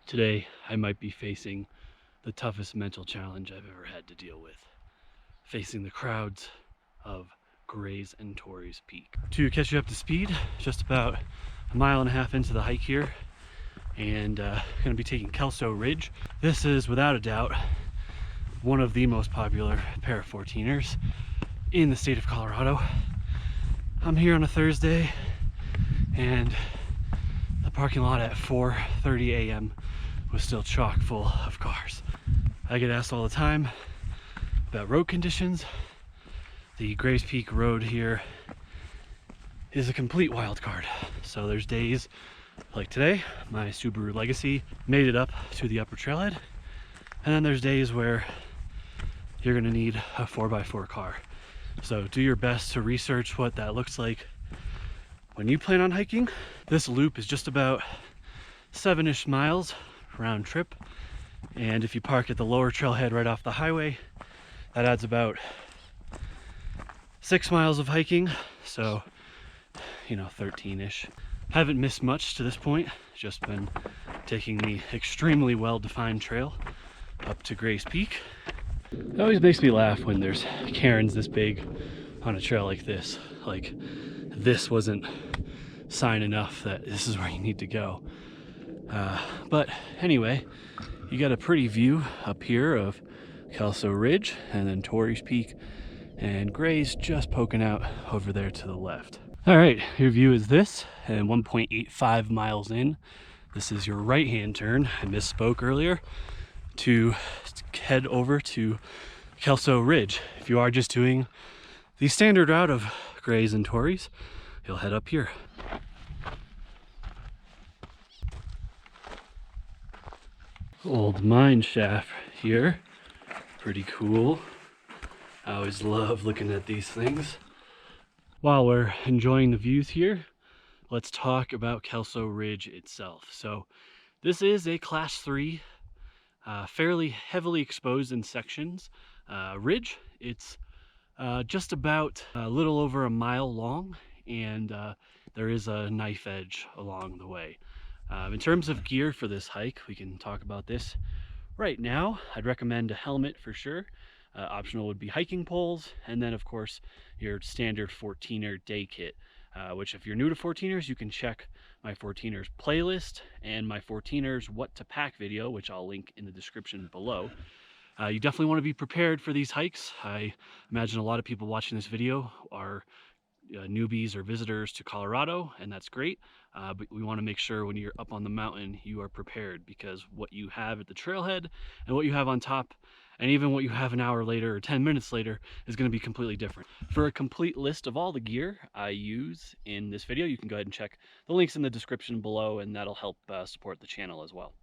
Today, I might be facing the toughest mental challenge I've ever had to deal with. Facing the crowds of Grays and Torreys Peak. To catch you up to speed, just about a mile and a half into the hike here, and gonna be taking Kelso Ridge. This is without a doubt one of the most popular pair of 14ers in the state of Colorado. I'm here on a Thursday, and the parking lot at 4:30 a.m. was still chock full of cars. I get asked all the time about road conditions. The Grays Peak road here is a complete wild card. So there's days like today, my Subaru Legacy made it up to the upper trailhead, and then there's days where you're gonna need a 4x4 car. So do your best to research what that looks like when you plan on hiking. This loop is just about 7-ish miles round trip, and if you park at the lower trailhead right off the highway, that adds about 6 miles of hiking, so 13-ish. Haven't missed much to this point, just been taking the extremely well-defined trail up to Grays Peak. It always makes me laugh when there's cairns this big on a trail like this. Like, this wasn't sign enough that this is where you need to go. But anyway, you got a pretty view up here of Kelso Ridge and then Torreys Peak, and Grays just poking out over there to the left. All right, your view is this, and 1.85 miles in, this is your right-hand turn. I misspoke earlier, to head over to Kelso Ridge. If you are just doing the standard route of Grays and Torreys, you'll head up here. Old mine shaft here, pretty cool. I always love looking at these things. While we're enjoying the views here, let's talk about Kelso Ridge itself. So this is a class 3, fairly heavily exposed in sections ridge. It's just about a little over a mile long, and there is a knife edge along the way. In terms of gear for this hike, we can talk about this right now. I'd recommend a helmet for sure. Optional would be hiking poles, and then of course your standard 14er day kit, which if you're new to 14ers, you can check my 14ers playlist and my 14ers what to pack video, which I'll link in the description below. You definitely want to be prepared for these hikes. I imagine a lot of people watching this video are newbies or visitors to Colorado, and that's great, but we want to make sure when you're up on the mountain you are prepared, because what you have at the trailhead and what you have on top, and even what you have an hour later or 10 minutes later, is going to be completely different. For a complete list of all the gear I use in this video, you can go ahead and check the links in the description below, and that'll help support the channel as well.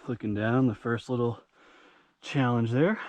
Looking down, the first little challenge there.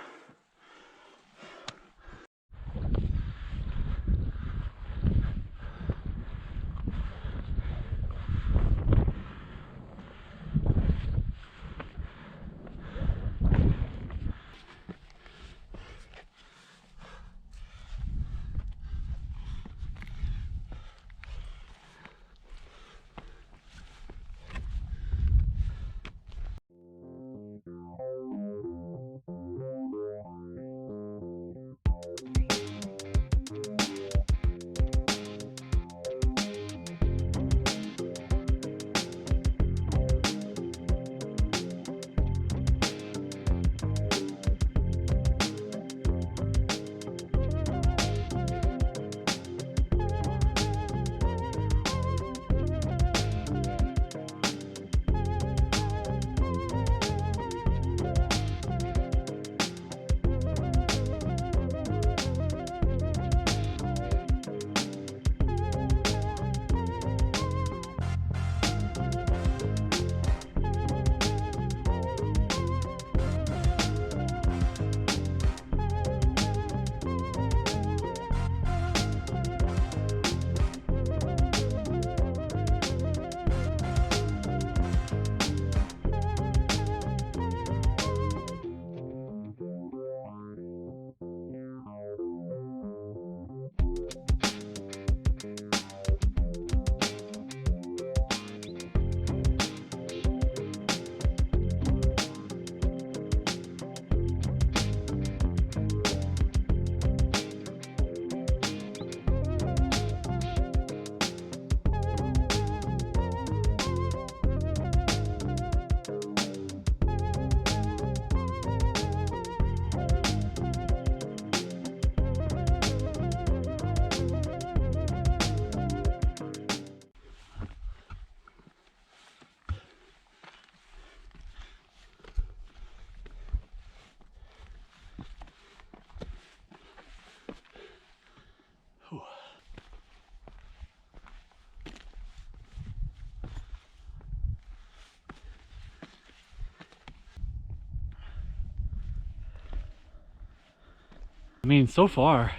mean, so far,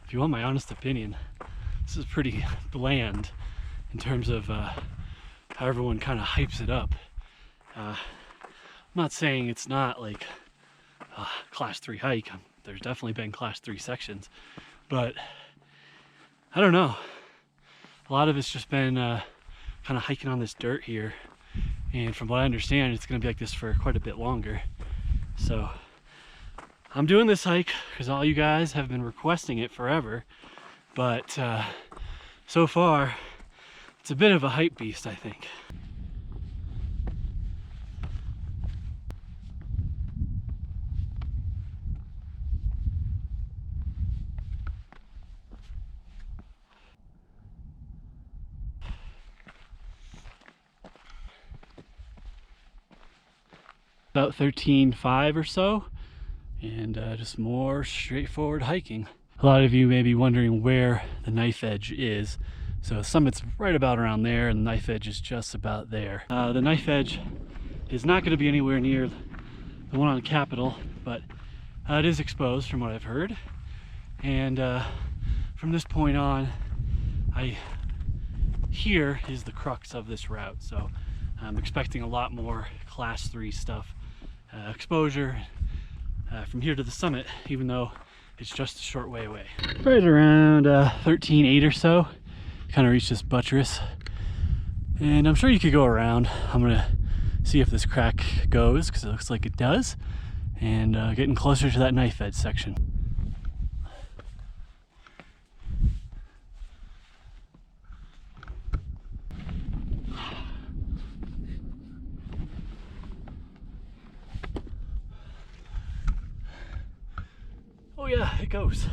if you want my honest opinion, this is pretty bland in terms of how everyone kind of hypes it up. I'm not saying it's not like a class 3 hike. There's definitely been class 3 sections, but I don't know. A lot of it's just been kind of hiking on this dirt here, and from what I understand, it's going to be like this for quite a bit longer. So I'm doing this hike because all you guys have been requesting it forever, but so far it's a bit of a hype beast, I think. About 13.5 or so, and just more straightforward hiking. A lot of you may be wondering where the knife edge is. So summit's right about around there, and the knife edge is just about there. The knife edge is not going to be anywhere near the one on Capitol, but it is exposed from what I've heard. And from this point on, here is the crux of this route. So I'm expecting a lot more class 3 stuff, exposure from here to the summit, even though it's just a short way away. Right around 13.8 or so, kind of reach this buttress, and I'm sure you could go around. I'm gonna see if this crack goes, because it looks like it does, and getting closer to that knife edge section. Oh yeah, it goes.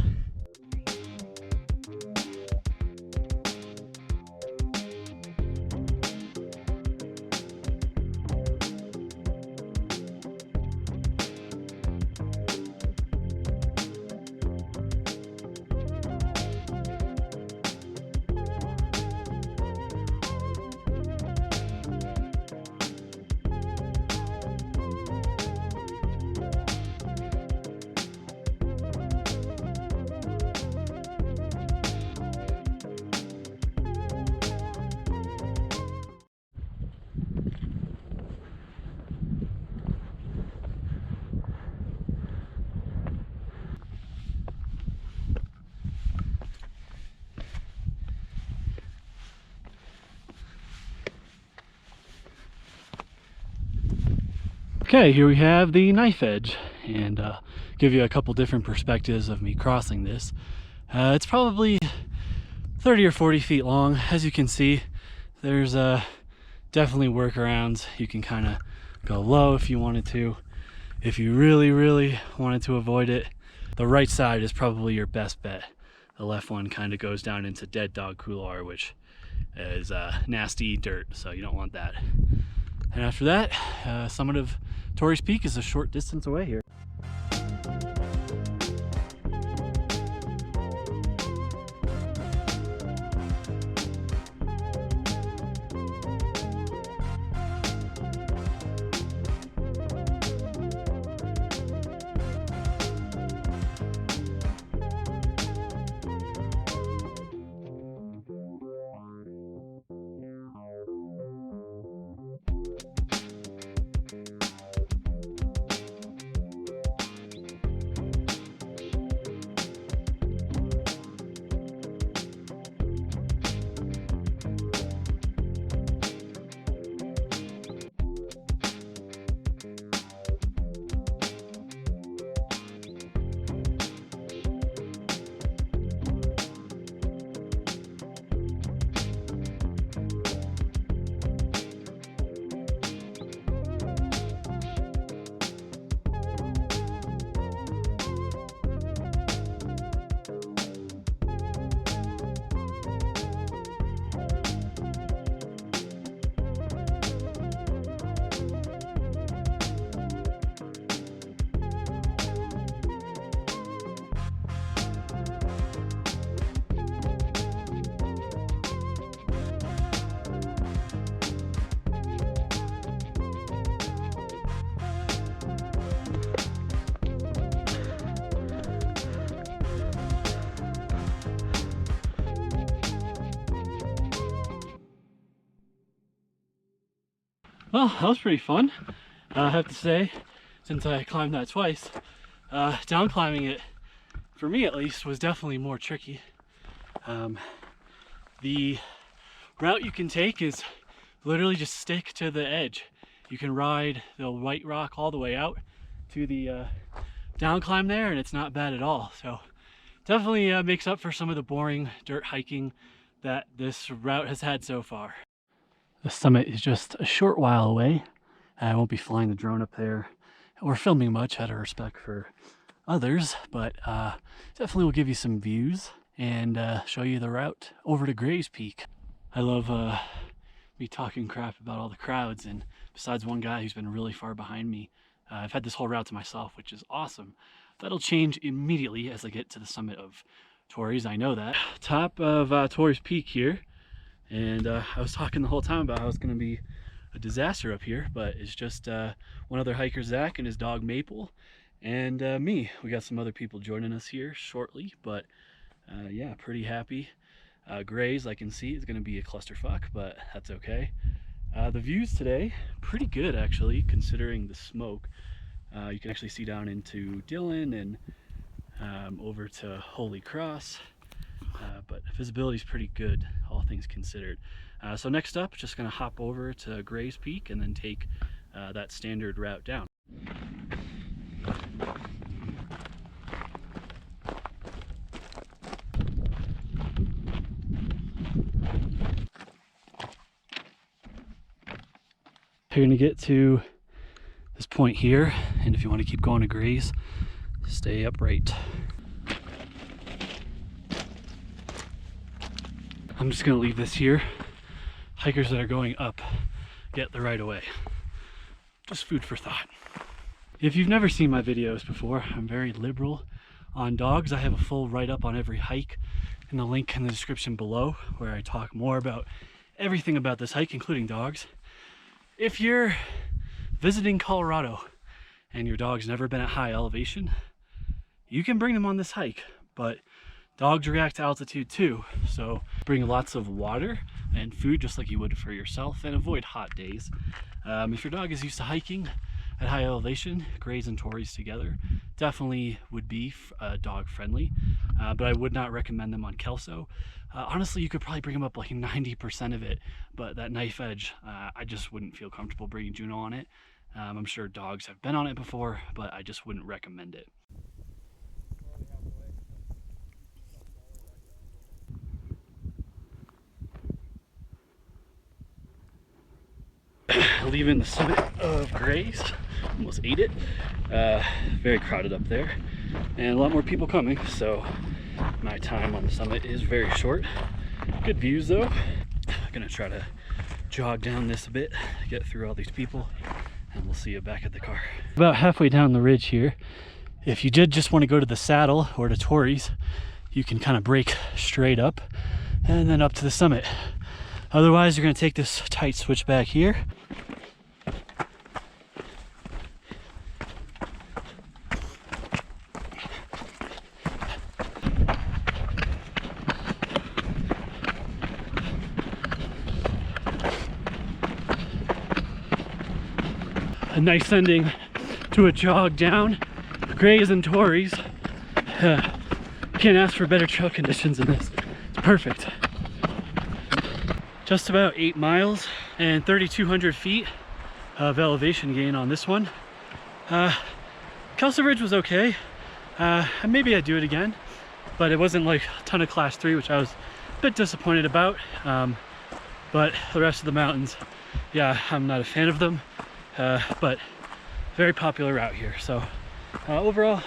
Okay, here we have the knife edge, and give you a couple different perspectives of me crossing this. It's probably 30 or 40 feet long. As you can see, there's definitely workarounds. You can kind of go low if you wanted to. If you really wanted to avoid it, the right side is probably your best bet. The left one kind of goes down into Dead Dog Couloir, which is nasty dirt, so you don't want that. And after that, summit of Torreys Peak is a short distance away here. Well, that was pretty fun. I have to say, since I climbed that twice, down climbing it, for me at least, was definitely more tricky. The route you can take is literally just stick to the edge. You can ride the white rock all the way out to the down climb there, and it's not bad at all. So definitely makes up for some of the boring dirt hiking that this route has had so far. The summit is just a short while away. I won't be flying the drone up there or filming much out of respect for others, but definitely will give you some views and show you the route over to Gray's Peak. I love me talking crap about all the crowds, and besides one guy who's been really far behind me, I've had this whole route to myself, which is awesome. That'll change immediately as I get to the summit of Torreys, I know that. Top of Torreys Peak here, and I was talking the whole time about how it's going to be a disaster up here, but it's just one other hiker, Zach, and his dog Maple, and me. We got some other people joining us here shortly, but yeah, pretty happy. Gray's, I can see, is going to be a clusterfuck, but that's okay. The views today, pretty good actually, considering the smoke. You can actually see down into Dillon and over to Holy Cross, but visibility is pretty good, all things considered. So next up, just going to hop over to Gray's Peak and then take that standard route down. You're going to get to this point here, and if you want to keep going to Gray's, stay upright. I'm just going to leave this here. Hikers that are going up get the right of way. Just food for thought. If you've never seen my videos before, I'm very liberal on dogs. I have a full write-up on every hike in the link in the description below, where I talk more about everything about this hike, including dogs. If you're visiting Colorado and your dog's never been at high elevation, you can bring them on this hike, but dogs react to altitude too, so bring lots of water and food just like you would for yourself, and avoid hot days. If your dog is used to hiking at high elevation, Grays and Torreys together definitely would be dog friendly, but I would not recommend them on Kelso. Honestly, you could probably bring them up like 90% of it, but that knife edge, I just wouldn't feel comfortable bringing Juno on it. I'm sure dogs have been on it before, but I just wouldn't recommend it. Leaving the summit of Grays, almost ate it. Very crowded up there, and a lot more people coming, so my time on the summit is very short. Good views though. I'm gonna try to jog down this a bit, get through all these people, and we'll see you back at the car. About halfway down the ridge here, if you did just want to go to the saddle or to Torreys, you can kind of break straight up and then up to the summit. Otherwise, you're going to take this tight switch back here. A nice ending to a jog down Grays and Torreys. Can't ask for better trail conditions than this. It's perfect. Just about 8 miles and 3,200 feet of elevation gain on this one. Kelso Ridge was okay. Maybe I'd do it again, but it wasn't like a ton of class 3, which I was a bit disappointed about. But the rest of the mountains, yeah, I'm not a fan of them. But very popular route here. So overall,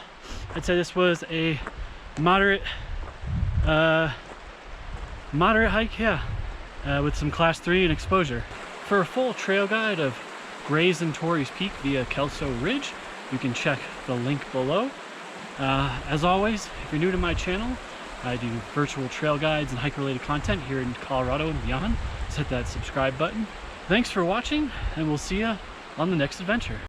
I'd say this was a moderate hike, yeah, with some class 3 and exposure. For a full trail guide of Grays and Torreys Peak via Kelso Ridge, you can check the link below. As always, if you're new to my channel, I do virtual trail guides and hike-related content here in Colorado and beyond. Just hit that subscribe button. Thanks for watching, and we'll see you on the next adventure.